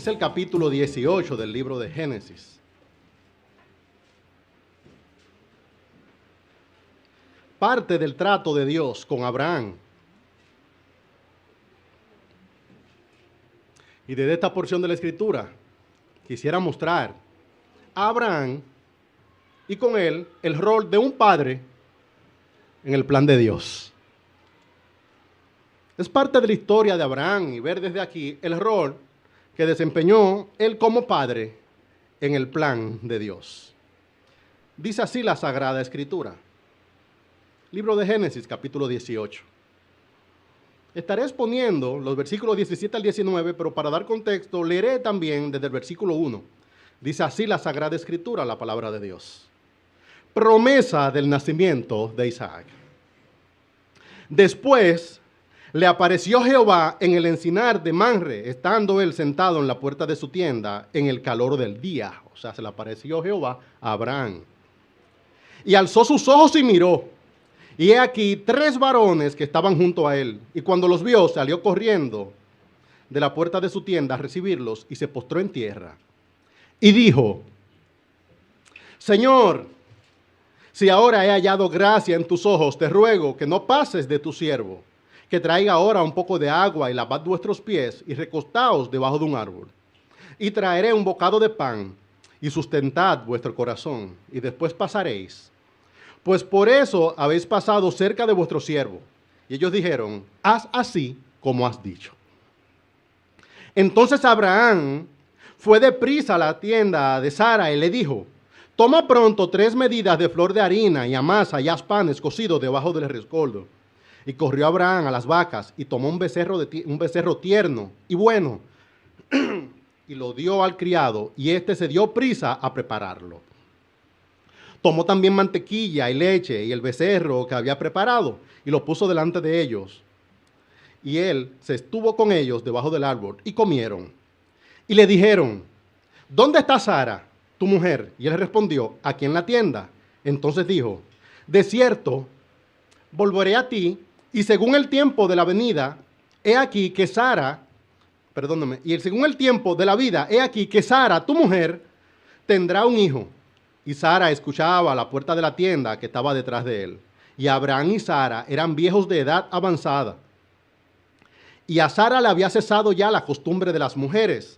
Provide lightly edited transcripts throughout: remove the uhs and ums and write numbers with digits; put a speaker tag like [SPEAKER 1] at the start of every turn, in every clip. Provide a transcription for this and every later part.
[SPEAKER 1] Es el capítulo 18 del libro de Génesis. Parte del trato de Dios con Abraham. Y desde esta porción de la Escritura quisiera mostrar a Abraham y con él el rol de un padre en el plan de Dios. Es parte de la historia de Abraham y ver desde aquí el rol que desempeñó él como padre en el plan de Dios. Dice así la Sagrada Escritura. Libro de Génesis, capítulo 18. Estaré exponiendo los versículos 17 al 19, pero para dar contexto, leeré también desde el versículo 1. Dice así la Sagrada Escritura, la palabra de Dios. Promesa del nacimiento de Isaac. Después le apareció Jehová en el encinar de Manre, estando él sentado en la puerta de su tienda en el calor del día. O sea, se le apareció Jehová a Abraham. Y alzó sus ojos y miró. Y he aquí 3 varones que estaban junto a él. Y cuando los vio, salió corriendo de la puerta de su tienda a recibirlos y se postró en tierra. Y dijo: Señor, si ahora he hallado gracia en tus ojos, te ruego que no pases de tu siervo, que traiga ahora un poco de agua y lavad vuestros pies y recostaos debajo de un árbol. Y traeré un bocado de pan y sustentad vuestro corazón y después pasaréis. Pues por eso habéis pasado cerca de vuestro siervo. Y ellos dijeron: haz así como has dicho. Entonces Abraham fue deprisa a la tienda de Sara y le dijo: toma pronto 3 medidas de flor de harina y amasa y haz panes cocidos debajo del rescoldo. Y corrió Abraham a las vacas y tomó un becerro tierno y bueno y lo dio al criado, y éste se dio prisa a prepararlo. Tomó también mantequilla y leche y el becerro que había preparado y lo puso delante de ellos. Y él se estuvo con ellos debajo del árbol y comieron. Y le dijeron: ¿dónde está Sara, tu mujer? Y él respondió: aquí en la tienda. Entonces dijo: de cierto, volveré a ti, y según el tiempo de la venida, he aquí que Sara, según el tiempo de la vida, he aquí que Sara, tu mujer, tendrá un hijo. Y Sara escuchaba a la puerta de la tienda que estaba detrás de él. Y Abraham y Sara eran viejos de edad avanzada. Y a Sara le había cesado ya la costumbre de las mujeres.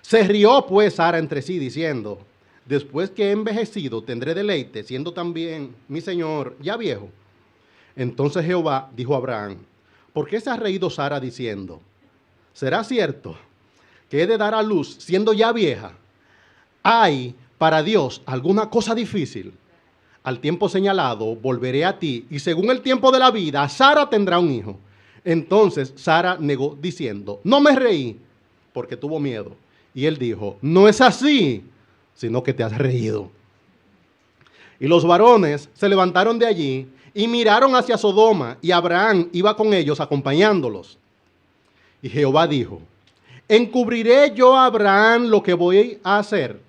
[SPEAKER 1] Se rió pues Sara entre sí, diciendo: después que he envejecido tendré deleite, siendo también mi señor ya viejo. Entonces Jehová dijo a Abraham: ¿por qué se ha reído Sara diciendo: será cierto que he de dar a luz siendo ya vieja? ¿Hay para Dios alguna cosa difícil? Al tiempo señalado volveré a ti, y según el tiempo de la vida, Sara tendrá un hijo. Entonces Sara negó diciendo: no me reí, porque tuvo miedo. Y él dijo: no es así, sino que te has reído. Y los varones se levantaron de allí y miraron hacia Sodoma, y Abraham iba con ellos acompañándolos. Y Jehová dijo: ¿encubriré yo a Abraham lo que voy a hacer?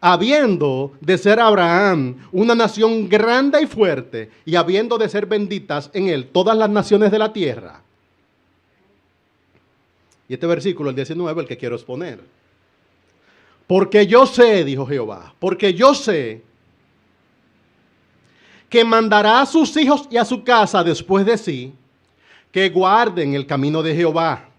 [SPEAKER 1] Habiendo de ser Abraham una nación grande y fuerte, y habiendo de ser benditas en él todas las naciones de la tierra. Y este versículo, el 19, el que quiero exponer. Porque yo sé, dijo Jehová, porque yo sé que mandará a sus hijos y a su casa después de sí, que guarden el camino de Jehová,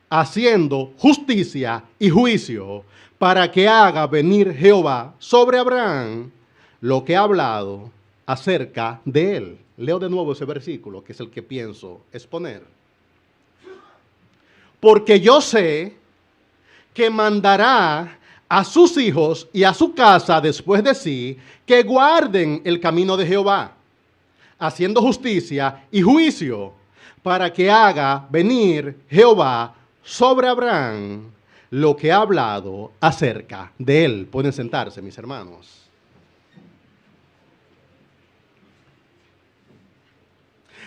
[SPEAKER 1] haciendo justicia y juicio, para que haga venir Jehová sobre Abraham lo que ha hablado acerca de él. Leo de nuevo ese versículo, que es el que pienso exponer. Porque yo sé que mandará a sus hijos y a su casa después de sí, que guarden el camino de Jehová, haciendo justicia y juicio, para que haga venir Jehová sobre Abraham lo que ha hablado acerca de él. Pueden sentarse, mis hermanos.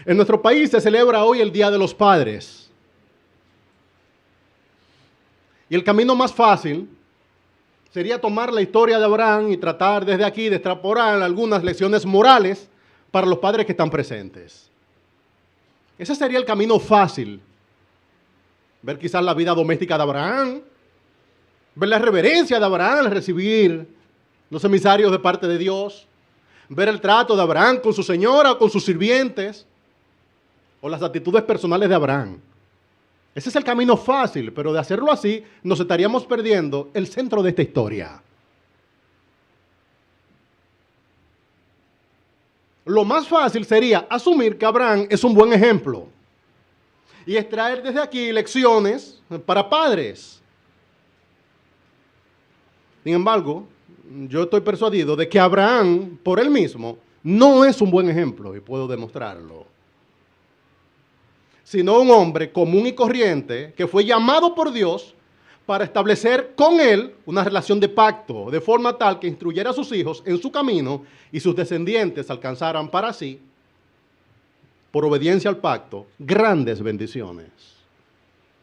[SPEAKER 1] En nuestro país se celebra hoy el Día de los Padres. Y el camino más fácil sería tomar la historia de Abraham y tratar desde aquí de extrapolar algunas lecciones morales para los padres que están presentes. Ese sería el camino fácil. Ver quizás la vida doméstica de Abraham, ver la reverencia de Abraham al recibir los emisarios de parte de Dios, ver el trato de Abraham con su señora o con sus sirvientes, o las actitudes personales de Abraham. Ese es el camino fácil, pero de hacerlo así nos estaríamos perdiendo el centro de esta historia. Lo más fácil sería asumir que Abraham es un buen ejemplo y extraer desde aquí lecciones para padres. Sin embargo, yo estoy persuadido de que Abraham, por él mismo, no es un buen ejemplo, y puedo demostrarlo, sino un hombre común y corriente que fue llamado por Dios para establecer con él una relación de pacto, de forma tal que instruyera a sus hijos en su camino y sus descendientes alcanzaran para sí, por obediencia al pacto, grandes bendiciones.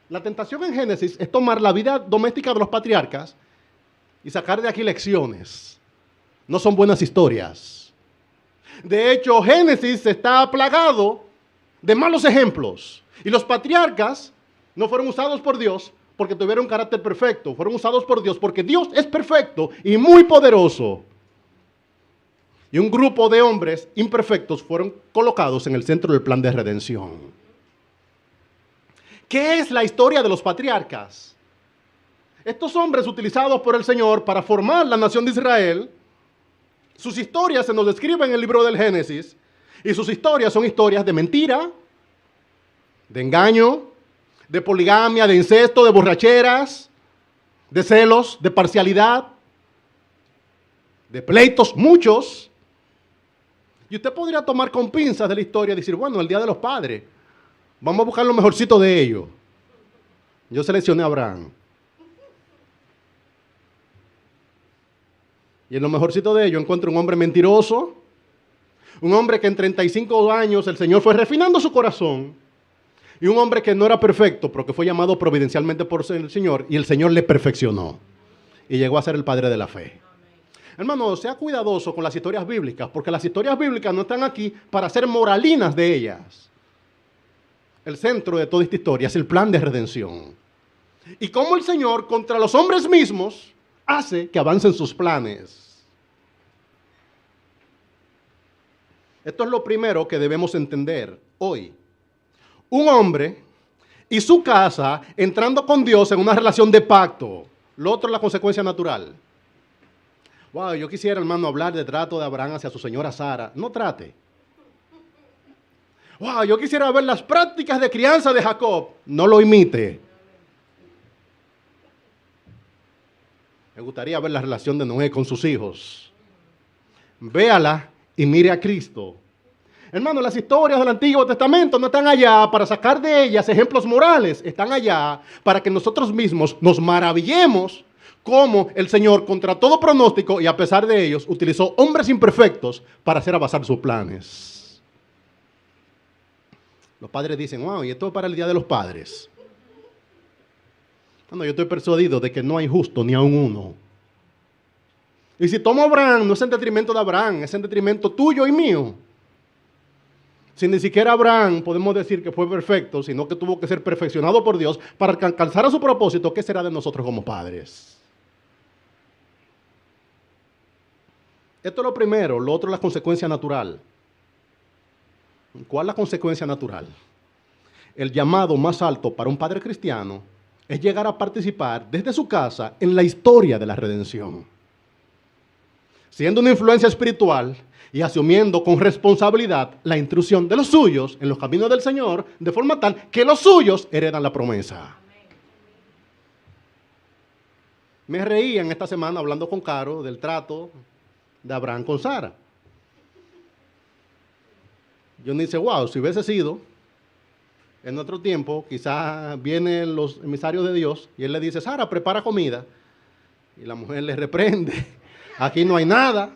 [SPEAKER 1] La tentación en Génesis es tomar la vida doméstica de los patriarcas y sacar de aquí lecciones. No son buenas historias. De hecho, Génesis está plagado de malos ejemplos. Y los patriarcas no fueron usados por Dios porque tuvieron un carácter perfecto. Fueron usados por Dios porque Dios es perfecto y muy poderoso. Y un grupo de hombres imperfectos fueron colocados en el centro del plan de redención. ¿Qué es la historia de los patriarcas? Estos hombres utilizados por el Señor para formar la nación de Israel, sus historias se nos describen en el libro del Génesis, y sus historias son historias de mentira, de engaño, de poligamia, de incesto, de borracheras, de celos, de parcialidad, de pleitos, muchos. Y usted podría tomar con pinzas de la historia y decir, bueno, el Día de los Padres, vamos a buscar lo mejorcito de ellos. Yo seleccioné a Abraham. Y en lo mejorcito de ellos encuentro un hombre mentiroso, un hombre que en 35 años el Señor fue refinando su corazón, y un hombre que no era perfecto, pero que fue llamado providencialmente por el Señor, y el Señor le perfeccionó, y llegó a ser el padre de la fe. Hermano, sea cuidadoso con las historias bíblicas, porque las historias bíblicas no están aquí para ser moralinas de ellas. El centro de toda esta historia es el plan de redención. Y cómo el Señor, contra los hombres mismos, hace que avancen sus planes. Esto es lo primero que debemos entender hoy. Un hombre y su casa entrando con Dios en una relación de pacto. Lo otro es la consecuencia natural. Wow, yo quisiera, hermano, hablar del trato de Abraham hacia su señora Sara. No trate. Wow, yo quisiera ver las prácticas de crianza de Jacob. No lo imite. Me gustaría ver la relación de Noé con sus hijos. Véala y mire a Cristo. Hermano, las historias del Antiguo Testamento no están allá para sacar de ellas ejemplos morales. Están allá para que nosotros mismos nos maravillemos cómo el Señor, contra todo pronóstico y a pesar de ellos, utilizó hombres imperfectos para hacer avanzar sus planes. Los padres dicen, wow, y esto es para el Día de los Padres. Bueno, yo estoy persuadido de que no hay justo ni aun uno. Y si tomo a Abraham, no es en detrimento de Abraham, es en detrimento tuyo y mío. Si ni siquiera Abraham podemos decir que fue perfecto, sino que tuvo que ser perfeccionado por Dios para alcanzar a su propósito, ¿qué será de nosotros como padres? Esto es lo primero, lo otro es la consecuencia natural. ¿Cuál es la consecuencia natural? El llamado más alto para un padre cristiano es llegar a participar desde su casa en la historia de la redención. Siendo una influencia espiritual y asumiendo con responsabilidad la intrusión de los suyos en los caminos del Señor, de forma tal que los suyos heredan la promesa. Me reía en esta semana hablando con Caro del trato de Abraham con Sara. Yo me dice, wow, si hubiese sido en otro tiempo, quizás vienen los emisarios de Dios y él le dice, Sara, prepara comida. Y la mujer le reprende, aquí no hay nada.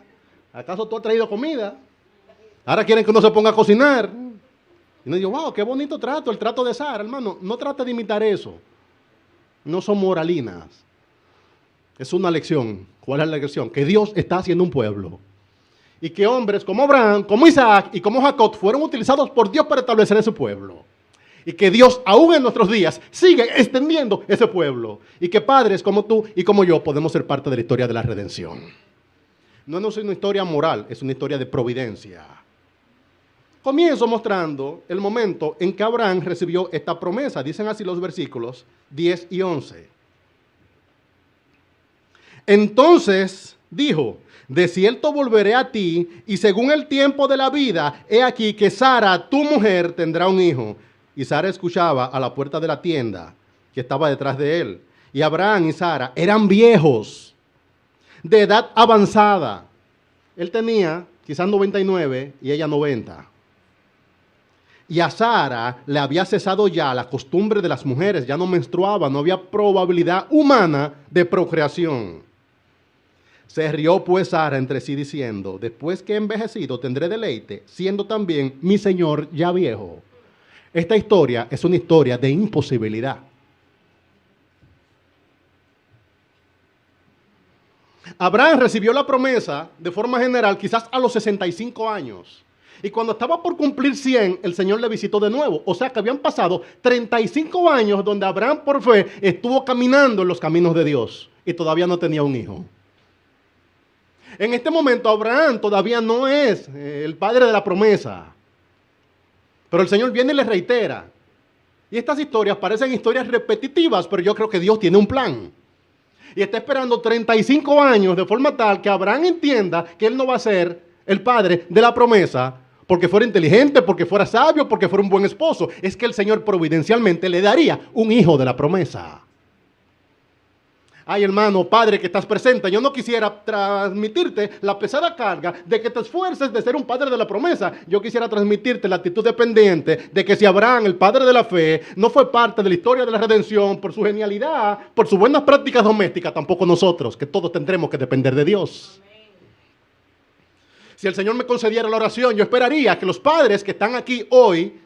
[SPEAKER 1] ¿Acaso tú has traído comida? Ahora quieren que uno se ponga a cocinar. Y uno dice, wow, qué bonito trato, el trato de Sara. Hermano, no trate de imitar eso. No son moralinas. Es una lección. ¿Cuál es la lección? Que Dios está haciendo un pueblo. Y que hombres como Abraham, como Isaac y como Jacob fueron utilizados por Dios para establecer ese pueblo. Y que Dios, aún en nuestros días, sigue extendiendo ese pueblo. Y que padres como tú y como yo podemos ser parte de la historia de la redención. No es una historia moral, es una historia de providencia. Comienzo mostrando el momento en que Abraham recibió esta promesa. Dicen así los versículos 10 y 11. Entonces dijo, de cierto volveré a ti, y según el tiempo de la vida, he aquí que Sara, tu mujer, tendrá un hijo. Y Sara escuchaba a la puerta de la tienda que estaba detrás de él. Y Abraham y Sara eran viejos, de edad avanzada. Él tenía quizás 99 y ella 90. Y a Sara le había cesado ya la costumbre de las mujeres, ya no menstruaba, no había probabilidad humana de procreación. Se rió pues Sara entre sí diciendo, después que he envejecido tendré deleite, siendo también mi señor ya viejo. Esta historia es una historia de imposibilidad. Abraham recibió la promesa de forma general quizás a los 65 años. Y cuando estaba por cumplir 100, el Señor le visitó de nuevo. O sea que habían pasado 35 años donde Abraham por fe estuvo caminando en los caminos de Dios y todavía no tenía un hijo. En este momento Abraham todavía no es el padre de la promesa. Pero el Señor viene y le reitera. Y estas historias parecen historias repetitivas, pero yo creo que Dios tiene un plan. Y está esperando 35 años de forma tal que Abraham entienda que él no va a ser el padre de la promesa porque fuera inteligente, porque fuera sabio, porque fuera un buen esposo. Es que el Señor providencialmente le daría un hijo de la promesa. Ay, hermano, padre que estás presente, yo no quisiera transmitirte la pesada carga de que te esfuerces de ser un padre de la promesa. Yo quisiera transmitirte la actitud dependiente de que si Abraham, el padre de la fe, no fue parte de la historia de la redención por su genialidad, por sus buenas prácticas domésticas, tampoco nosotros, que todos tendremos que depender de Dios. Si el Señor me concediera la oración, yo esperaría que los padres que están aquí hoy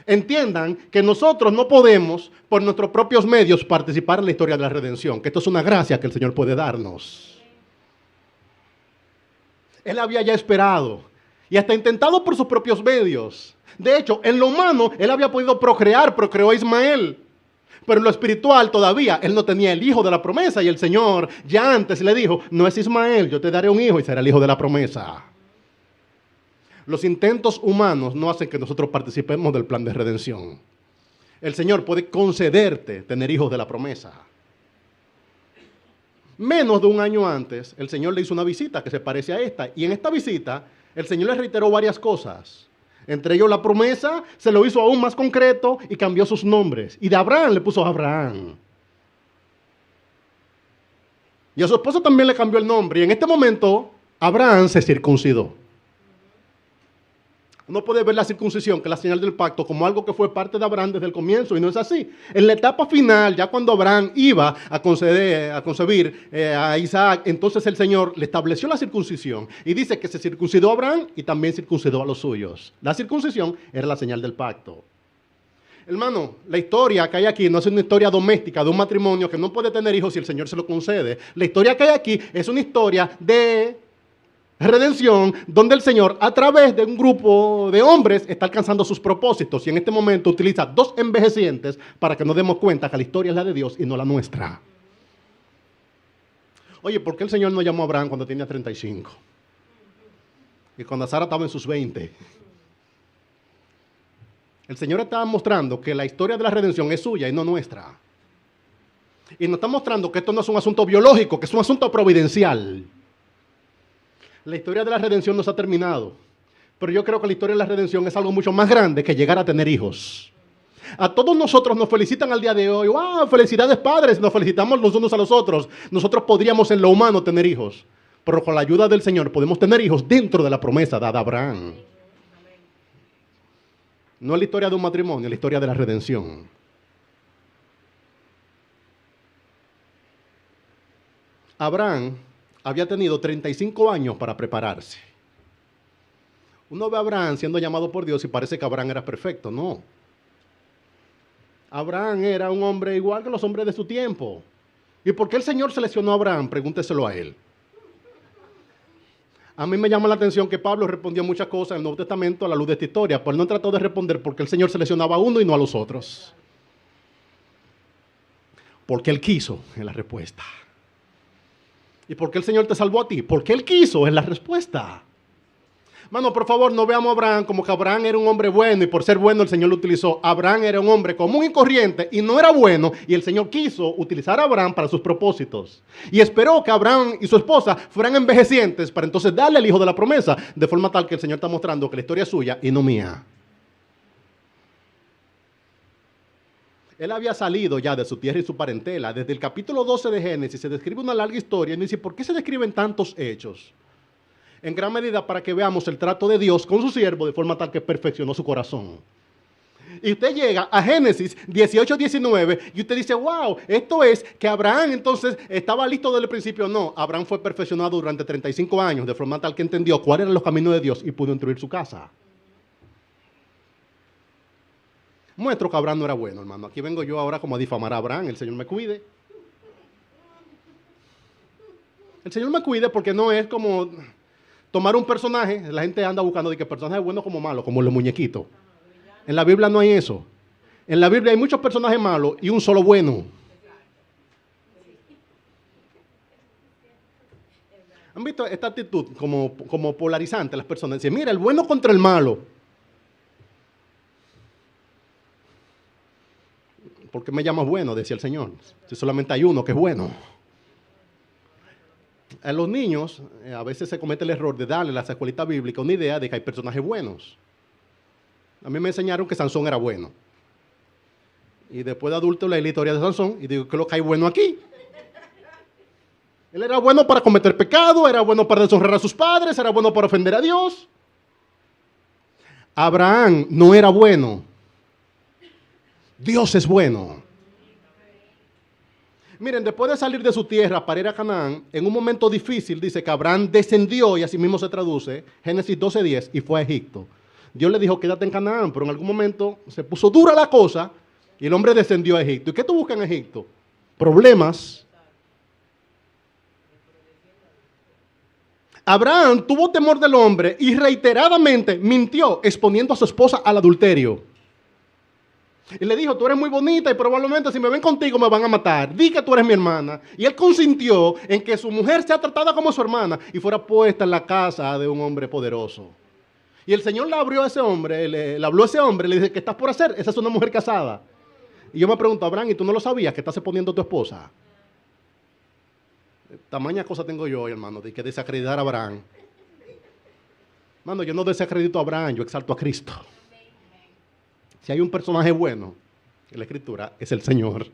[SPEAKER 1] entiendan que nosotros no podemos, por nuestros propios medios, participar en la historia de la redención, que esto es una gracia que el Señor puede darnos. Él había ya esperado y hasta intentado por sus propios medios. De hecho, en lo humano, él había podido procreó a Ismael. Pero en lo espiritual todavía, él no tenía el hijo de la promesa y el Señor ya antes le dijo, no es Ismael, yo te daré un hijo y será el hijo de la promesa. Los intentos humanos no hacen que nosotros participemos del plan de redención. El Señor puede concederte tener hijos de la promesa. Menos de un año antes, el Señor le hizo una visita que se parece a esta. Y en esta visita, el Señor le reiteró varias cosas. Entre ellos la promesa, se lo hizo aún más concreto y cambió sus nombres. Y de Abraham le puso Abraham. Y a su esposo también le cambió el nombre. Y en este momento, Abraham se circuncidó. Uno puede ver la circuncisión, que es la señal del pacto, como algo que fue parte de Abraham desde el comienzo, y no es así. En la etapa final, ya cuando Abraham iba a concebir a Isaac, entonces el Señor le estableció la circuncisión, y dice que se circuncidó a Abraham y también circuncidó a los suyos. La circuncisión era la señal del pacto. Hermano, la historia que hay aquí no es una historia doméstica de un matrimonio que no puede tener hijos si el Señor se lo concede. La historia que hay aquí es una historia de redención, donde el Señor a través de un grupo de hombres está alcanzando sus propósitos y en este momento utiliza dos envejecientes para que nos demos cuenta que la historia es la de Dios y no la nuestra. Oye, ¿por qué el Señor no llamó a Abraham cuando tenía 35? Y cuando Sara estaba en sus 20. El Señor está mostrando que la historia de la redención es suya y no nuestra. Y nos está mostrando que esto no es un asunto biológico, que es un asunto providencial. La historia de la redención no se ha terminado, pero yo creo que la historia de la redención es algo mucho más grande que llegar a tener hijos. A todos nosotros nos felicitan al día de hoy. ¡Wow! Felicidades padres, nos felicitamos los unos a los otros. Nosotros podríamos en lo humano tener hijos, pero con la ayuda del Señor podemos tener hijos dentro de la promesa dada a Abraham. No es la historia de un matrimonio, es la historia de la redención. Abraham había tenido 35 años para prepararse. Uno ve a Abraham siendo llamado por Dios y parece que Abraham era perfecto. No. Abraham era un hombre igual que los hombres de su tiempo. ¿Y por qué el Señor seleccionó a Abraham? Pregúnteselo a él. A mí me llama la atención que Pablo respondió muchas cosas en el Nuevo Testamento a la luz de esta historia, pero él no trató de responder porque el Señor seleccionaba a uno y no a los otros. Porque Él quiso, es la respuesta. ¿Y por qué el Señor te salvó a ti? Porque Él quiso, es la respuesta. Mano, por favor, no veamos a Abraham como que Abraham era un hombre bueno y por ser bueno el Señor lo utilizó. Abraham era un hombre común y corriente y no era bueno y el Señor quiso utilizar a Abraham para sus propósitos. Y esperó que Abraham y su esposa fueran envejecientes para entonces darle al hijo de la promesa, de forma tal que el Señor está mostrando que la historia es suya y no mía. Él había salido ya de su tierra y su parentela. Desde el capítulo 12 de Génesis se describe una larga historia y dice, ¿por qué se describen tantos hechos? En gran medida para que veamos el trato de Dios con su siervo de forma tal que perfeccionó su corazón. Y usted llega a Génesis 18-19 y usted dice, wow, esto es que Abraham entonces estaba listo desde el principio. No, Abraham fue perfeccionado durante 35 años de forma tal que entendió cuáles eran los caminos de Dios y pudo instruir su casa. Muestro que Abraham no era bueno, hermano. Aquí vengo yo ahora como a difamar a Abraham. El Señor me cuide. El Señor me cuide porque no es como tomar un personaje. La gente anda buscando de que personaje bueno como malo, como los muñequitos. En la Biblia no hay eso. En la Biblia hay muchos personajes malos y un solo bueno. ¿Han visto esta actitud como polarizante? Las personas dicen, mira, el bueno contra el malo. ¿Por qué me llamas bueno? Decía el Señor. Si solamente hay uno que es bueno. A los niños a veces se comete el error de darle a las escuelitas bíblicas una idea de que hay personajes buenos. A mí me enseñaron que Sansón era bueno. Y después de adulto leí la historia de Sansón y digo, ¿qué es lo que hay bueno aquí? Él era bueno para cometer pecado, era bueno para deshonrar a sus padres, era bueno para ofender a Dios. Abraham no era bueno. Dios es bueno. Miren, después de salir de su tierra para ir a Canaán, en un momento difícil dice que Abraham descendió, y así mismo se traduce, Génesis 12:10, y fue a Egipto. Dios le dijo, quédate en Canaán, pero en algún momento se puso dura la cosa y el hombre descendió a Egipto. ¿Y qué tú buscas en Egipto? Problemas. Abraham tuvo temor del hombre y reiteradamente mintió, exponiendo a su esposa al adulterio. Y le dijo, tú eres muy bonita y probablemente si me ven contigo me van a matar. Di que tú eres mi hermana. Y él consintió en que su mujer sea tratada como su hermana y fuera puesta en la casa de un hombre poderoso. Y el Señor le abrió a ese hombre, le habló a ese hombre, le dice, ¿qué estás por hacer? Esa es una mujer casada. Y yo me pregunto, Abraham, ¿y tú no lo sabías que estás exponiendo a tu esposa? Tamaña cosa tengo yo, hermano, de que desacreditar a Abraham. Hermano, yo no desacredito a Abraham, yo exalto a Cristo. Si hay un personaje bueno en la Escritura, es el Señor.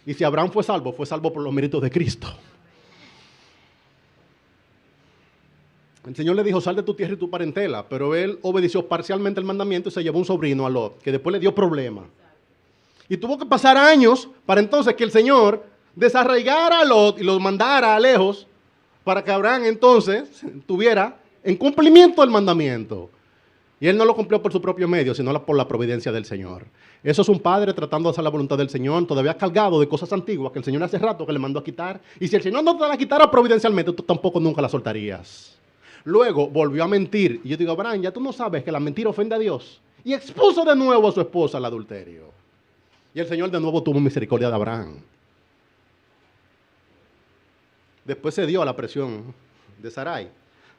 [SPEAKER 1] Y si Abraham fue salvo por los méritos de Cristo. El Señor le dijo, sal de tu tierra y tu parentela, pero él obedeció parcialmente el mandamiento y se llevó un sobrino a Lot, que después le dio problemas. Y tuvo que pasar años para entonces que el Señor desarraigara a Lot y los mandara a lejos para que Abraham entonces tuviera en cumplimiento el mandamiento. Y él no lo cumplió por su propio medio, sino por la providencia del Señor. Eso es un padre tratando de hacer la voluntad del Señor, todavía cargado de cosas antiguas que el Señor hace rato que le mandó a quitar. Y si el Señor no te la quitara providencialmente, tú tampoco nunca la soltarías. Luego volvió a mentir. Y yo digo, Abraham, ya tú no sabes que la mentira ofende a Dios. Y expuso de nuevo a su esposa al adulterio. Y el Señor de nuevo tuvo misericordia de Abraham. Después se dio a la presión de Sarai,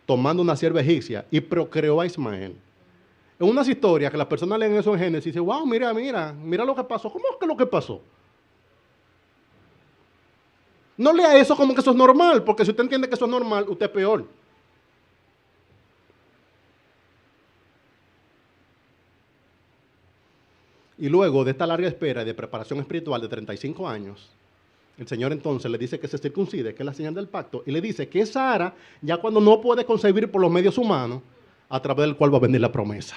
[SPEAKER 1] tomando una sierva egipcia y procreó a Ismael. En unas historias que las personas leen eso en Génesis y dicen, wow, mira lo que pasó. ¿Cómo es que lo que pasó? No lea eso como que eso es normal, porque si usted entiende que eso es normal, usted es peor. Y luego de esta larga espera y de preparación espiritual de 35 años, el Señor entonces le dice que se circuncide, que es la señal del pacto, y le dice que es Sara, ya cuando no puede concebir por los medios humanos, a través del cual va a venir la promesa.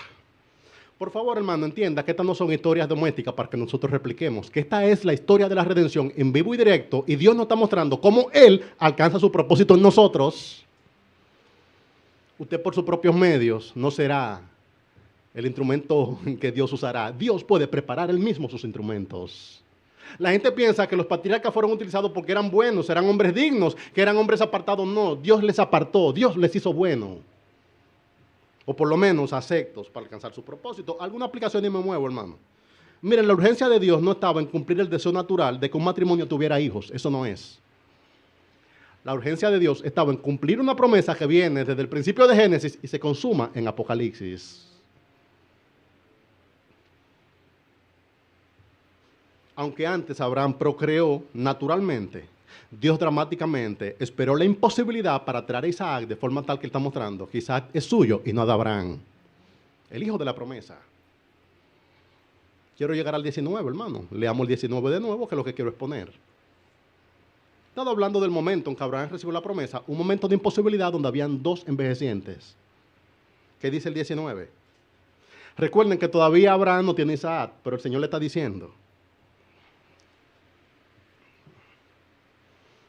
[SPEAKER 1] Por favor, hermano, entienda que estas no son historias domésticas para que nosotros repliquemos, que esta es la historia de la redención en vivo y directo, y Dios nos está mostrando cómo Él alcanza su propósito en nosotros. Usted por sus propios medios no será el instrumento que Dios usará. Dios puede preparar Él mismo sus instrumentos. La gente piensa que los patriarcas fueron utilizados porque eran buenos, eran hombres dignos, que eran hombres apartados. No, Dios les apartó, Dios les hizo buenos. O por lo menos aceptos para alcanzar su propósito. Alguna aplicación y me muevo, hermano. Miren, la urgencia de Dios no estaba en cumplir el deseo natural de que un matrimonio tuviera hijos. Eso no es. La urgencia de Dios estaba en cumplir una promesa que viene desde el principio de Génesis y se consuma en Apocalipsis. Aunque antes Abraham procreó naturalmente, Dios dramáticamente esperó la imposibilidad para traer a Isaac de forma tal que él está mostrando que Isaac es suyo y no de Abraham, el hijo de la promesa. Quiero llegar al 19, hermano. Leamos el 19 de nuevo, que es lo que quiero exponer. He estado hablando del momento en que Abraham recibió la promesa, un momento de imposibilidad donde habían dos envejecientes. ¿Qué dice el 19? Recuerden que todavía Abraham no tiene Isaac, pero el Señor le está diciendo: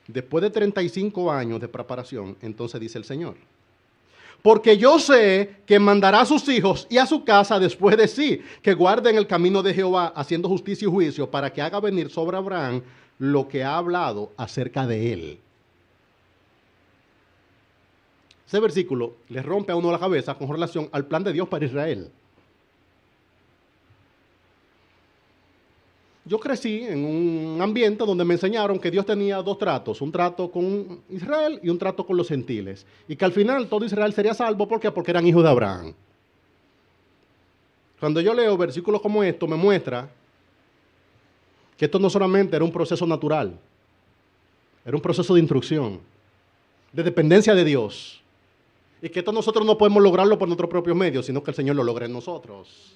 [SPEAKER 1] después de 35 años de preparación, entonces dice el Señor: porque yo sé que mandará a sus hijos y a su casa después de sí, que guarden el camino de Jehová, haciendo justicia y juicio, para que haga venir sobre Abraham lo que ha hablado acerca de él. Ese versículo le rompe a uno la cabeza con relación al plan de Dios para Israel. Yo crecí en un ambiente donde me enseñaron que Dios tenía dos tratos, un trato con Israel y un trato con los gentiles, y que al final todo Israel sería salvo. ¿Por qué? Porque eran hijos de Abraham. Cuando yo leo versículos como esto, me muestra que esto no solamente era un proceso natural, era un proceso de instrucción, de dependencia de Dios, y que esto nosotros no podemos lograrlo por nuestros propios medios, sino que el Señor lo logra en nosotros.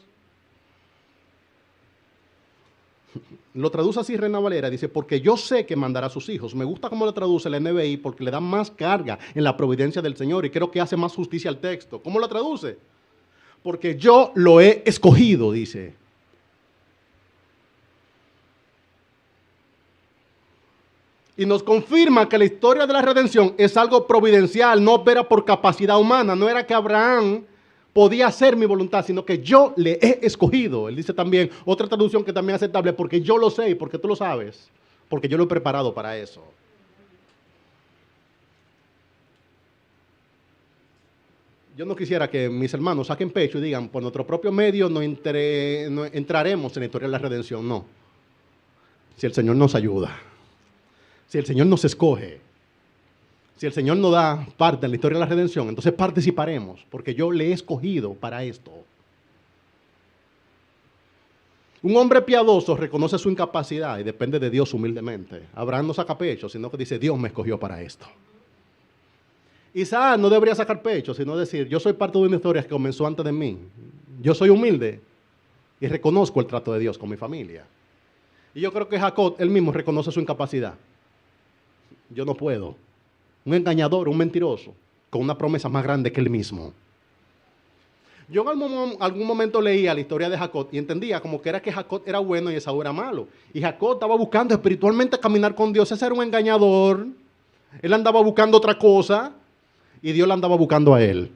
[SPEAKER 1] Lo traduce así Reina Valera, dice: porque yo sé que mandará a sus hijos. Me gusta cómo lo traduce la NBI porque le da más carga en la providencia del Señor y creo que hace más justicia al texto. ¿Cómo lo traduce? Porque yo lo he escogido, dice. Y nos confirma que la historia de la redención es algo providencial, no opera por capacidad humana. No era que Abraham podía hacer mi voluntad, sino que yo le he escogido. Él dice también, otra traducción que también es aceptable: porque yo lo sé y porque tú lo sabes, porque yo lo he preparado para eso. Yo no quisiera que mis hermanos saquen pecho y digan, por nuestro propio medio no entraremos en la historia de la redención. No. Si el Señor nos ayuda, si el Señor nos escoge, si el Señor nos da parte en la historia de la redención, entonces participaremos, porque yo le he escogido para esto. Un hombre piadoso reconoce su incapacidad y depende de Dios humildemente. Abraham no saca pecho, sino que dice: Dios me escogió para esto. Isaac no debería sacar pecho, sino decir: yo soy parte de una historia que comenzó antes de mí. Yo soy humilde y reconozco el trato de Dios con mi familia. Y yo creo que Jacob, él mismo, reconoce su incapacidad. Yo no puedo. Un engañador, un mentiroso, con una promesa más grande que él mismo. Yo en algún momento leía la historia de Jacob y entendía como que era que Jacob era bueno y Esaú era malo. Y Jacob estaba buscando espiritualmente caminar con Dios. Ese era un engañador. Él andaba buscando otra cosa y Dios la andaba buscando a él.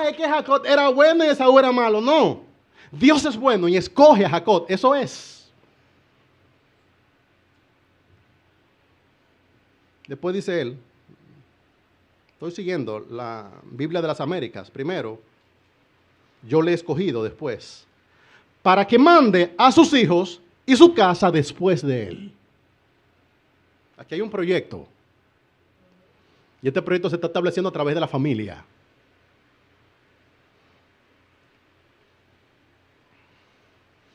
[SPEAKER 1] Es que Jacob era bueno y Esaú era malo. No. Dios es bueno y escoge a Jacob. Eso es. Después dice él, estoy siguiendo la Biblia de las Américas, primero, yo le he escogido después, para que mande a sus hijos y su casa después de él. Aquí hay un proyecto, y este proyecto se está estableciendo a través de la familia.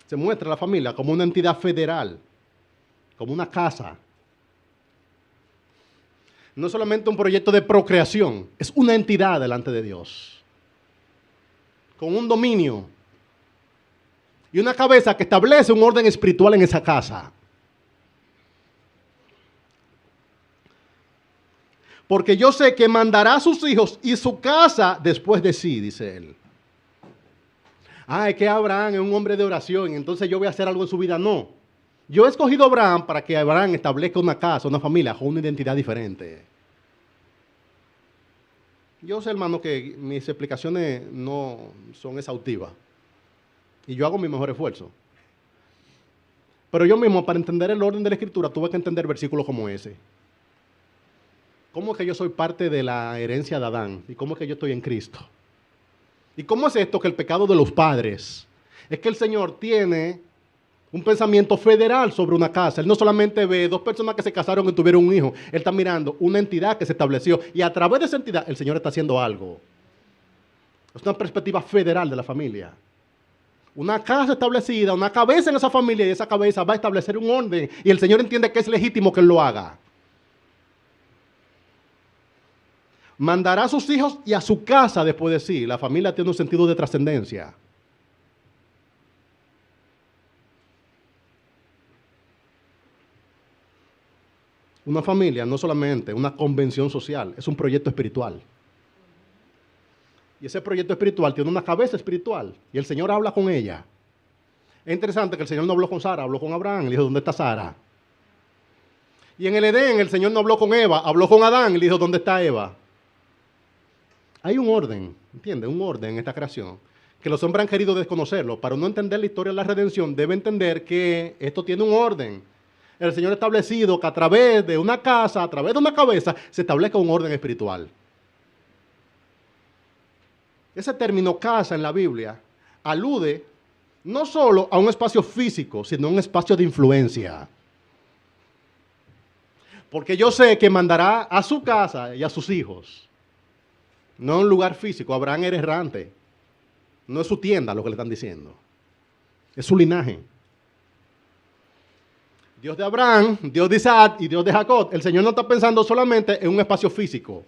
[SPEAKER 1] Se muestra la familia como una entidad federal, como una casa. No es solamente un proyecto de procreación, es una entidad delante de Dios, con un dominio y una cabeza que establece un orden espiritual en esa casa. Porque yo sé que mandará a sus hijos y su casa después de sí, dice él. Es que Abraham es un hombre de oración, entonces yo voy a hacer algo en su vida. No. Yo he escogido a Abraham para que Abraham establezca una casa, una familia con una identidad diferente. Yo sé, hermano, que mis explicaciones no son exhaustivas. Y yo hago mi mejor esfuerzo. Pero yo mismo, para entender el orden de la Escritura, tuve que entender versículos como ese. ¿Cómo es que yo soy parte de la herencia de Adán? ¿Y cómo es que yo estoy en Cristo? ¿Y cómo es esto que el pecado de los padres? Es que el Señor tiene un pensamiento federal sobre una casa. Él no solamente ve dos personas que se casaron y tuvieron un hijo. Él está mirando una entidad que se estableció. Y a través de esa entidad, el Señor está haciendo algo. Es una perspectiva federal de la familia. Una casa establecida, una cabeza en esa familia, y esa cabeza va a establecer un orden. Y el Señor entiende que es legítimo que Él lo haga. Mandará a sus hijos y a su casa después de sí. La familia tiene un sentido de trascendencia. Una familia no solamente una convención social, es un proyecto espiritual. Y ese proyecto espiritual tiene una cabeza espiritual. Y el Señor habla con ella. Es interesante que el Señor no habló con Sara, habló con Abraham. Le dijo, ¿dónde está Sara? Y en el Edén el Señor no habló con Eva, habló con Adán y le dijo, ¿dónde está Eva? Hay un orden, ¿entiendes? Un orden en esta creación. Que los hombres han querido desconocerlo. Para no entender la historia de la redención, debe entender que esto tiene un orden. El Señor ha establecido que a través de una casa, a través de una cabeza, se establezca un orden espiritual. Ese término casa en la Biblia alude no solo a un espacio físico, sino a un espacio de influencia. Porque yo sé que mandará a su casa y a sus hijos, no a un lugar físico. Abraham era errante. No es su tienda lo que le están diciendo. Es su linaje. Dios de Abraham, Dios de Isaac y Dios de Jacob. El Señor no está pensando solamente en un espacio físico.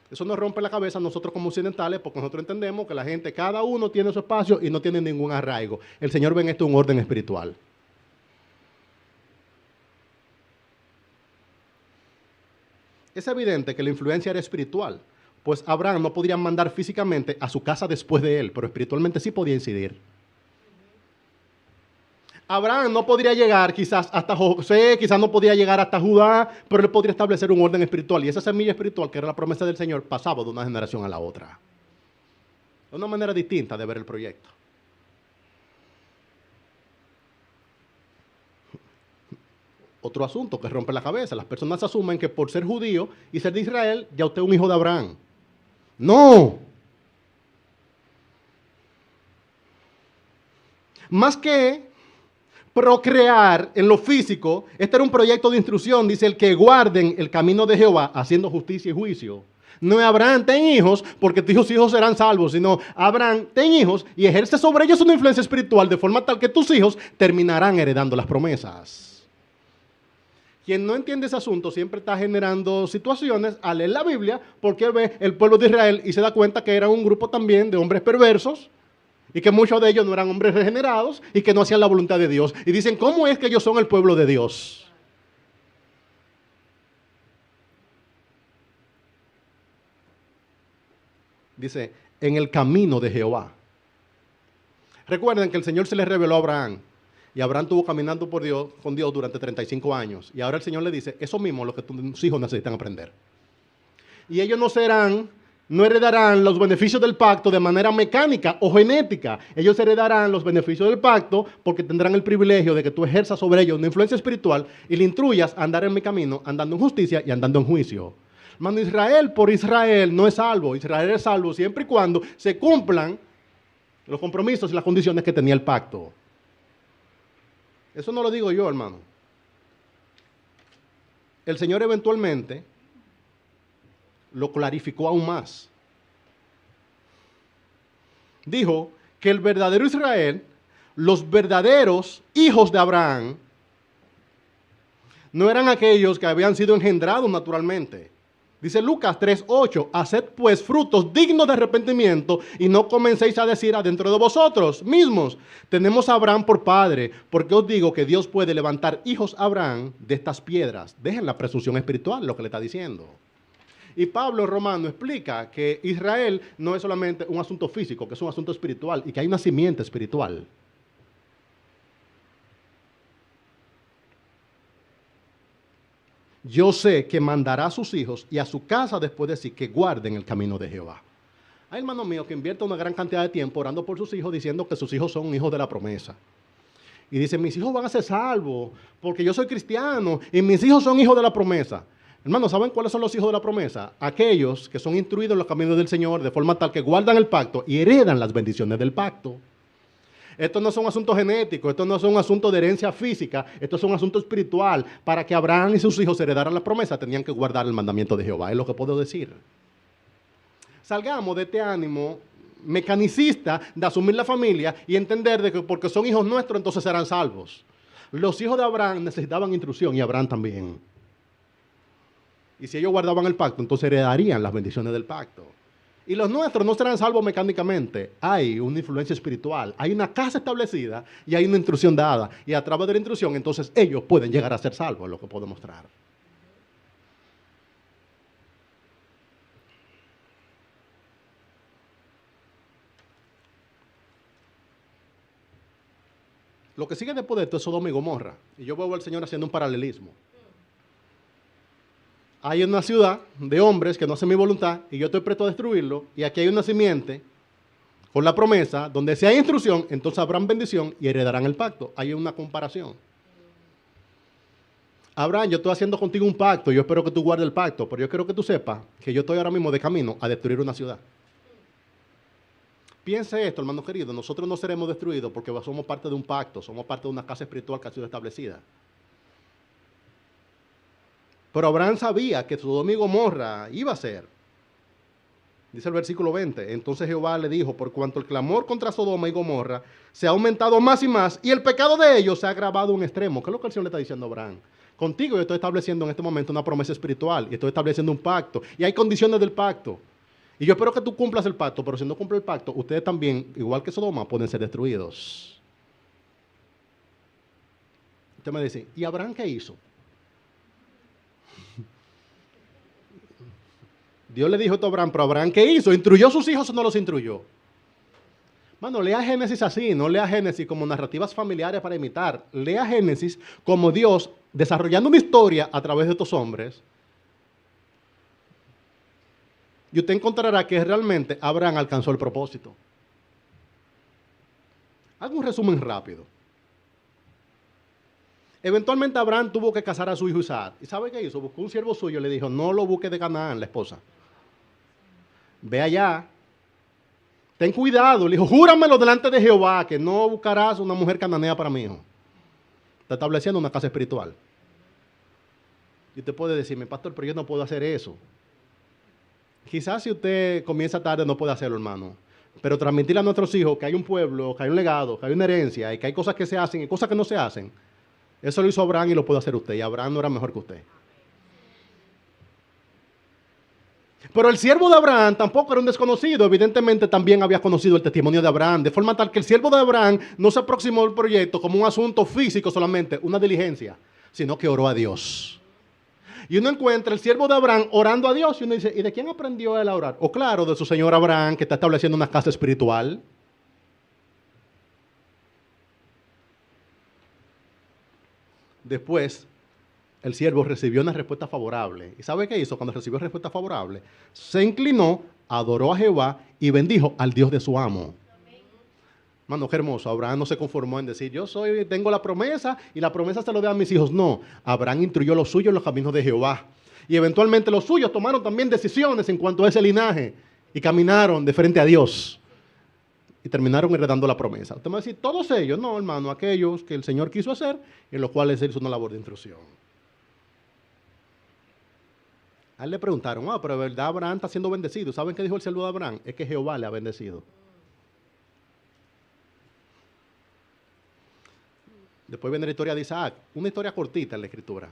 [SPEAKER 1] Eso nos rompe la cabeza a nosotros como occidentales, porque nosotros entendemos que la gente, cada uno tiene su espacio y no tiene ningún arraigo. El Señor ve en esto un orden espiritual. Es evidente que la influencia era espiritual, pues Abraham no podría mandar físicamente a su casa después de él, pero espiritualmente sí podía incidir. Abraham no podría llegar quizás hasta José, quizás no podía llegar hasta Judá, pero él podría establecer un orden espiritual. Y esa semilla espiritual, que era la promesa del Señor, pasaba de una generación a la otra. De una manera distinta de ver el proyecto. Otro asunto que rompe la cabeza. Las personas asumen que por ser judío y ser de Israel, ya usted es un hijo de Abraham. ¡No! Más que procrear en lo físico, este era un proyecto de instrucción, dice el que guarden el camino de Jehová haciendo justicia y juicio. No es Abraham, ten hijos, porque tus hijos serán salvos, sino Abraham, ten hijos y ejerce sobre ellos una influencia espiritual de forma tal que tus hijos terminarán heredando las promesas. Quien no entiende ese asunto siempre está generando situaciones al leer la Biblia porque ve el pueblo de Israel y se da cuenta que era un grupo también de hombres perversos, y que muchos de ellos no eran hombres regenerados y que no hacían la voluntad de Dios. Y dicen, ¿cómo es que ellos son el pueblo de Dios? Dice, en el camino de Jehová. Recuerden que el Señor se les reveló a Abraham. Y Abraham estuvo caminando con Dios durante 35 años. Y ahora el Señor le dice, eso mismo es lo que tus hijos necesitan aprender. Y ellos no heredarán los beneficios del pacto de manera mecánica o genética. Ellos heredarán los beneficios del pacto porque tendrán el privilegio de que tú ejerzas sobre ellos una influencia espiritual y le instruyas a andar en mi camino, andando en justicia y andando en juicio. Hermano, Israel por Israel no es salvo. Israel es salvo siempre y cuando se cumplan los compromisos y las condiciones que tenía el pacto. Eso no lo digo yo, hermano. El Señor eventualmente lo clarificó aún más. Dijo que el verdadero Israel, los verdaderos hijos de Abraham, no eran aquellos que habían sido engendrados naturalmente. Dice Lucas 3:8, haced pues frutos dignos de arrepentimiento y no comencéis a decir adentro de vosotros mismos, tenemos a Abraham por padre, porque os digo que Dios puede levantar hijos a Abraham de estas piedras. Dejen la presunción espiritual, lo que le está diciendo. Y Pablo en Romano explica que Israel no es solamente un asunto físico, que es un asunto espiritual y que hay una simiente espiritual. Yo sé que mandará a sus hijos y a su casa después de sí que guarden el camino de Jehová. Hay hermano mío que invierte una gran cantidad de tiempo orando por sus hijos, diciendo que sus hijos son hijos de la promesa. y dice, mis hijos van a ser salvos porque yo soy cristiano y mis hijos son hijos de la promesa. Hermanos, ¿saben cuáles son los hijos de la promesa? Aquellos que son instruidos en los caminos del Señor de forma tal que guardan el pacto y heredan las bendiciones del pacto. Esto no es un asunto genético, esto no es un asunto de herencia física, esto es un asunto espiritual. Para que Abraham y sus hijos heredaran la promesa, tenían que guardar el mandamiento de Jehová, es lo que puedo decir. Salgamos de este ánimo mecanicista de asumir la familia y entender de que porque son hijos nuestros, entonces serán salvos. Los hijos de Abraham necesitaban instrucción y Abraham también. Y si ellos guardaban el pacto, entonces heredarían las bendiciones del pacto. Y los nuestros no serán salvos mecánicamente. Hay una influencia espiritual, hay una casa establecida y hay una instrucción dada. Y a través de la instrucción, entonces ellos pueden llegar a ser salvos, es lo que puedo mostrar. Lo que sigue después de esto es Sodoma y Gomorra. Y yo veo al Señor haciendo un paralelismo. Hay una ciudad de hombres que no hacen mi voluntad y yo estoy presto a destruirlo. Y aquí hay una simiente con la promesa donde si hay instrucción, entonces habrán bendición y heredarán el pacto. Hay una comparación. Abraham, yo estoy haciendo contigo un pacto, yo espero que tú guardes el pacto, pero yo quiero que tú sepas que yo estoy ahora mismo de camino a destruir una ciudad. Piense esto, hermano querido, nosotros no seremos destruidos porque somos parte de un pacto, somos parte de una casa espiritual que ha sido establecida. Pero Abraham sabía que Sodoma y Gomorra iba a ser. Dice el versículo 20, entonces Jehová le dijo, por cuanto el clamor contra Sodoma y Gomorra se ha aumentado más y más, y el pecado de ellos se ha agravado a un extremo. ¿Qué es lo que el Señor le está diciendo a Abraham? Contigo yo estoy estableciendo en este momento una promesa espiritual, y estoy estableciendo un pacto, y hay condiciones del pacto. Y yo espero que tú cumplas el pacto, pero si no cumple el pacto, ustedes también, igual que Sodoma, pueden ser destruidos. Usted me dice, ¿y Abraham qué hizo? Dios le dijo esto a Abraham, pero Abraham ¿qué hizo? ¿Instruyó a sus hijos o no los instruyó? Mano, lea Génesis así, no lea Génesis como narrativas familiares para imitar. Lea Génesis como Dios desarrollando una historia a través de estos hombres. Y usted encontrará que realmente Abraham alcanzó el propósito. Hago un resumen rápido. Eventualmente Abraham tuvo que casar a su hijo Isaac. ¿Y sabe qué hizo? Buscó un siervo suyo y le dijo, no lo busque de Canaán, la esposa. Ve allá. Ten cuidado. Le dijo, júramelo delante de Jehová que no buscarás una mujer cananea para mi hijo. Está estableciendo una casa espiritual. Y usted puede decirme, pastor, pero yo no puedo hacer eso. Quizás si usted comienza tarde no puede hacerlo, hermano. Pero transmitirle a nuestros hijos que hay un pueblo, que hay un legado, que hay una herencia y que hay cosas que se hacen y cosas que no se hacen. Eso lo hizo Abraham y lo puede hacer usted. Y Abraham no era mejor que usted. Pero el siervo de Abraham tampoco era un desconocido. Evidentemente también había conocido el testimonio de Abraham. De forma tal que el siervo de Abraham no se aproximó al proyecto como un asunto físico solamente, una diligencia, sino que oró a Dios. Y uno encuentra el siervo de Abraham orando a Dios y uno dice, ¿y de quién aprendió él a orar? O claro, de su señor Abraham que está estableciendo una casa espiritual. Después, el siervo recibió una respuesta favorable. ¿Y sabe qué hizo cuando recibió respuesta favorable? Se inclinó, adoró a Jehová y bendijo al Dios de su amo. Mano, qué hermoso. Abraham no se conformó en decir, tengo la promesa y la promesa se lo doy a mis hijos. No, Abraham instruyó los suyos en los caminos de Jehová. Y eventualmente los suyos tomaron también decisiones en cuanto a ese linaje y caminaron de frente a Dios. Y terminaron heredando la promesa. Usted me va a decir, todos ellos, no, hermano, aquellos que el Señor quiso hacer, en los cuales él hizo una labor de instrucción. A él le preguntaron, pero de verdad Abraham está siendo bendecido. ¿Saben qué dijo el siervo de Abraham? Es que Jehová le ha bendecido. Después viene la historia de Isaac, una historia cortita en la Escritura.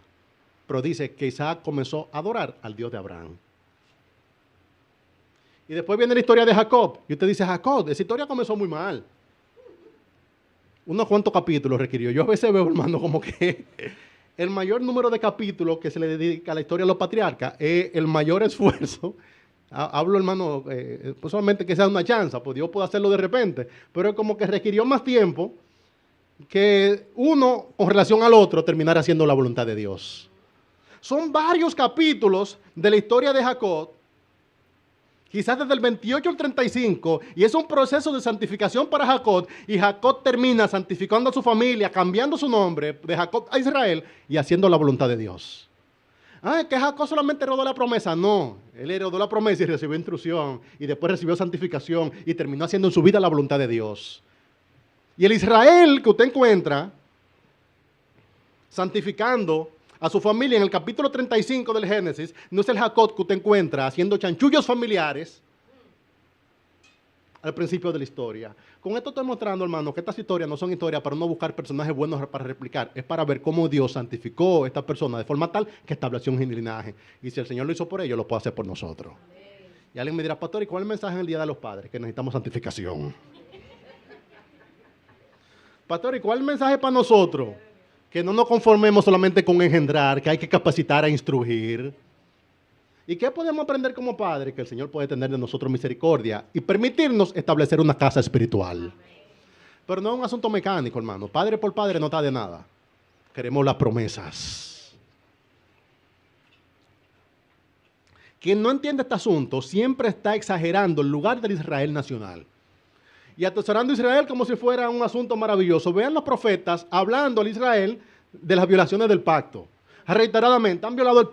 [SPEAKER 1] Pero dice que Isaac comenzó a adorar al Dios de Abraham. Y después viene la historia de Jacob. Y usted dice, Jacob, esa historia comenzó muy mal. Unos cuantos capítulos requirió. Yo a veces veo, hermano, como que el mayor número de capítulos que se le dedica a la historia de los patriarcas es el mayor esfuerzo. Hablo, hermano, pues solamente que sea una chance, pues Dios puede hacerlo de repente. Pero es como que requirió más tiempo que uno, con relación al otro, terminara haciendo la voluntad de Dios. Son varios capítulos de la historia de Jacob quizás desde el 28 al 35, y es un proceso de santificación para Jacob, y Jacob termina santificando a su familia, cambiando su nombre de Jacob a Israel y haciendo la voluntad de Dios. Ah, que Jacob solamente heredó la promesa. No, él heredó la promesa y recibió instrucción, y después recibió santificación, y terminó haciendo en su vida la voluntad de Dios. Y el Israel que usted encuentra santificando a su familia en el capítulo 35 del Génesis, no es el Jacob que usted encuentra haciendo chanchullos familiares al principio de la historia. Con esto estoy mostrando, hermano, que estas historias no son historias para no buscar personajes buenos para replicar, es para ver cómo Dios santificó a esta persona de forma tal que estableció un linaje. Y si el Señor lo hizo por ellos, lo puede hacer por nosotros. Y alguien me dirá, pastor, ¿y cuál es el mensaje en el Día de los Padres? Que necesitamos santificación. Pastor, ¿y cuál es el mensaje para nosotros? Que no nos conformemos solamente con engendrar, que hay que capacitar a instruir. ¿Y qué podemos aprender como padres? Que el Señor puede tener de nosotros misericordia y permitirnos establecer una casa espiritual. Pero no es un asunto mecánico, hermano. Padre por padre no está de nada. Queremos las promesas. Quien no entiende este asunto siempre está exagerando el lugar del Israel nacional y atesorando a Israel como si fuera un asunto maravilloso. Vean los profetas hablando al Israel de las violaciones del pacto. Reiteradamente, han violado el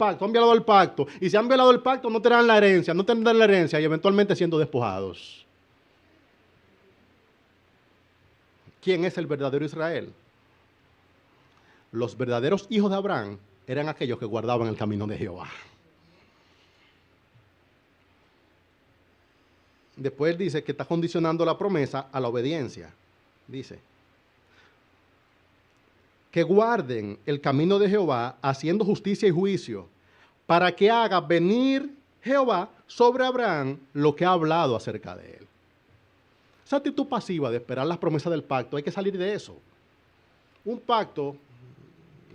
[SPEAKER 1] pacto, y si han violado el pacto no tendrán la herencia, y eventualmente siendo despojados. ¿Quién es el verdadero Israel? Los verdaderos hijos de Abraham eran aquellos que guardaban el camino de Jehová. Después él dice que está condicionando la promesa a la obediencia. Dice, que guarden el camino de Jehová, haciendo justicia y juicio, para que haga venir Jehová sobre Abraham lo que ha hablado acerca de él. Esa actitud pasiva de esperar las promesas del pacto, hay que salir de eso. Un pacto,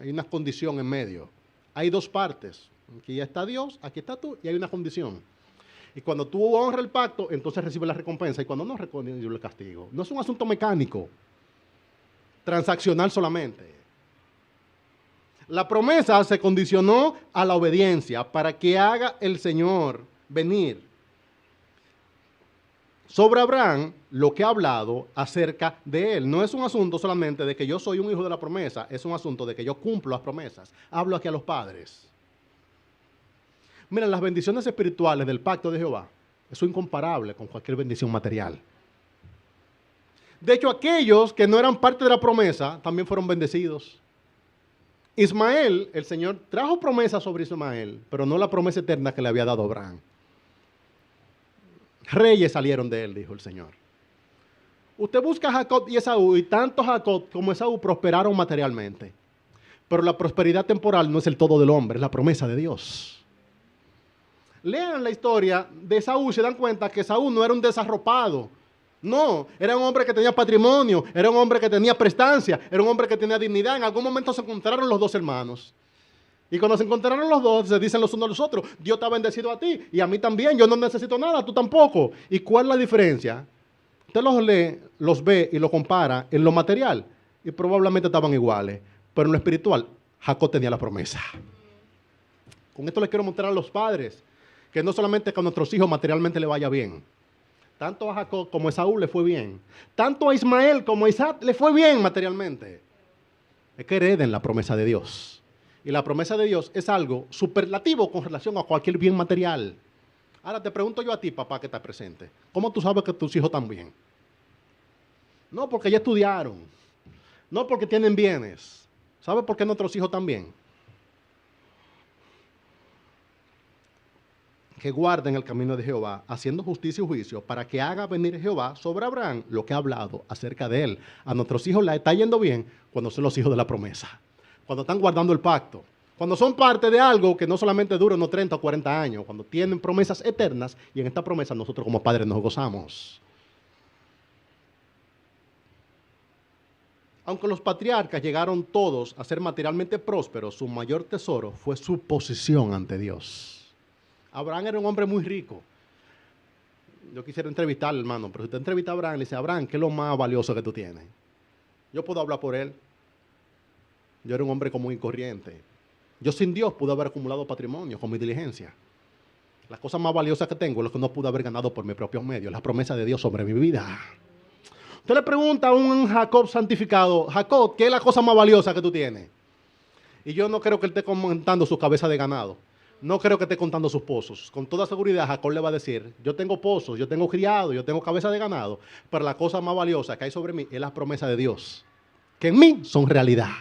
[SPEAKER 1] hay una condición en medio. Hay dos partes. Aquí ya está Dios, aquí está tú, y hay una condición. Y cuando tú honras el pacto, entonces recibes la recompensa, y cuando no, recibes el castigo. No es un asunto mecánico, transaccional solamente. La promesa se condicionó a la obediencia para que haga el Señor venir sobre Abraham lo que ha hablado acerca de él. No es un asunto solamente de que yo soy un hijo de la promesa, es un asunto de que yo cumplo las promesas. Hablo aquí a los padres. Miren, las bendiciones espirituales del pacto de Jehová, eso es incomparable con cualquier bendición material. De hecho, aquellos que no eran parte de la promesa también fueron bendecidos. Ismael, el Señor trajo promesas sobre Ismael, pero no la promesa eterna que le había dado Abraham. Reyes salieron de él, dijo el Señor. Usted busca a Jacob y Esaú, y tanto Jacob como Esaú prosperaron materialmente. Pero la prosperidad temporal no es el todo del hombre, es la promesa de Dios. Lean la historia de Esaú y se dan cuenta que Esaú no era un desarropado. No, era un hombre que tenía patrimonio, era un hombre que tenía prestancia, era un hombre que tenía dignidad. En algún momento se encontraron los dos hermanos. Y cuando se encontraron los dos, se dicen los unos a los otros, Dios te ha bendecido a ti y a mí también, yo no necesito nada, tú tampoco. ¿Y cuál es la diferencia? Usted los lee, los ve y lo compara en lo material y probablemente estaban iguales, pero en lo espiritual, Jacob tenía la promesa. Con esto les quiero mostrar a los padres que no solamente que a nuestros hijos materialmente le vaya bien. Tanto a Jacob como a Esaú le fue bien. Tanto a Ismael como a Isaac le fue bien materialmente. Es que hereden la promesa de Dios. Y la promesa de Dios es algo superlativo con relación a cualquier bien material. Ahora te pregunto yo a ti, papá, que estás presente. ¿Cómo tú sabes que tus hijos están bien? No porque ya estudiaron. No porque tienen bienes. ¿Sabes por qué nuestros hijos están bien? Que guarden el camino de Jehová, haciendo justicia y juicio, para que haga venir Jehová sobre Abraham lo que ha hablado acerca de él. A nuestros hijos les está yendo bien cuando son los hijos de la promesa, cuando están guardando el pacto, cuando son parte de algo que no solamente dura unos 30 o 40 años, cuando tienen promesas eternas, y en esta promesa nosotros como padres nos gozamos. Aunque los patriarcas llegaron todos a ser materialmente prósperos, su mayor tesoro fue su posición ante Dios. Abraham era un hombre muy rico. Yo quisiera entrevistarle, hermano, pero si usted entrevista a Abraham, le dice, Abraham, ¿qué es lo más valioso que tú tienes? Yo puedo hablar por él. Yo era un hombre común y corriente. Yo sin Dios pude haber acumulado patrimonio con mi diligencia. La cosa más valiosa que tengo es lo que no pude haber ganado por mis propios medios, la promesa de Dios sobre mi vida. Usted le pregunta a un Jacob santificado, Jacob, ¿qué es la cosa más valiosa que tú tienes? Y yo no creo que él esté contando su cabeza de ganado. No creo que esté contando sus pozos. Con toda seguridad, Jacob le va a decir, yo tengo pozos, yo tengo criado, yo tengo cabeza de ganado, pero la cosa más valiosa que hay sobre mí es la promesa de Dios, que en mí son realidad.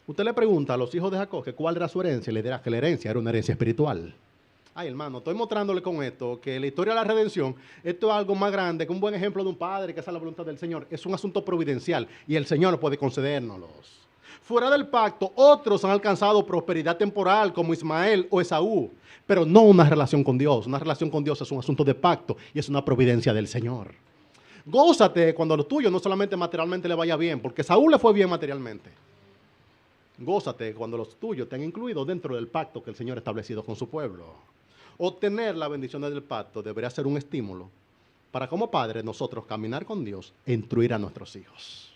[SPEAKER 1] Usted le pregunta a los hijos de Jacob que cuál era su herencia, y le dirá que la herencia era una herencia espiritual. Ay, hermano, estoy mostrándole con esto que la historia de la redención, esto es algo más grande que un buen ejemplo de un padre que hace la voluntad del Señor. Es un asunto providencial y el Señor puede concedérnoslos. Fuera del pacto, otros han alcanzado prosperidad temporal como Ismael o Esaú, pero no una relación con Dios. Una relación con Dios es un asunto de pacto y es una providencia del Señor. Gózate cuando a lo tuyo no solamente materialmente le vaya bien, porque a Saúl le fue bien materialmente. Gózate cuando los tuyos estén incluidos dentro del pacto que el Señor ha establecido con su pueblo. Obtener la bendición del pacto debería ser un estímulo para, como padres, nosotros caminar con Dios e instruir a nuestros hijos.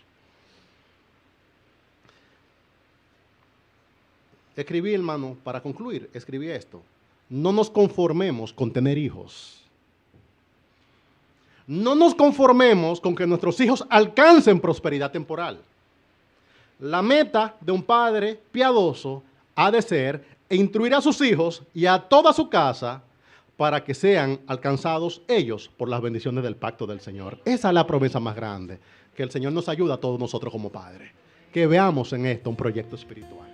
[SPEAKER 1] Escribí, hermano, para concluir, escribí esto. No nos conformemos con tener hijos. No nos conformemos con que nuestros hijos alcancen prosperidad temporal. La meta de un padre piadoso ha de ser instruir a sus hijos y a toda su casa para que sean alcanzados ellos por las bendiciones del pacto del Señor. Esa es la promesa más grande, que el Señor nos ayuda a todos nosotros como padres. Que veamos en esto un proyecto espiritual.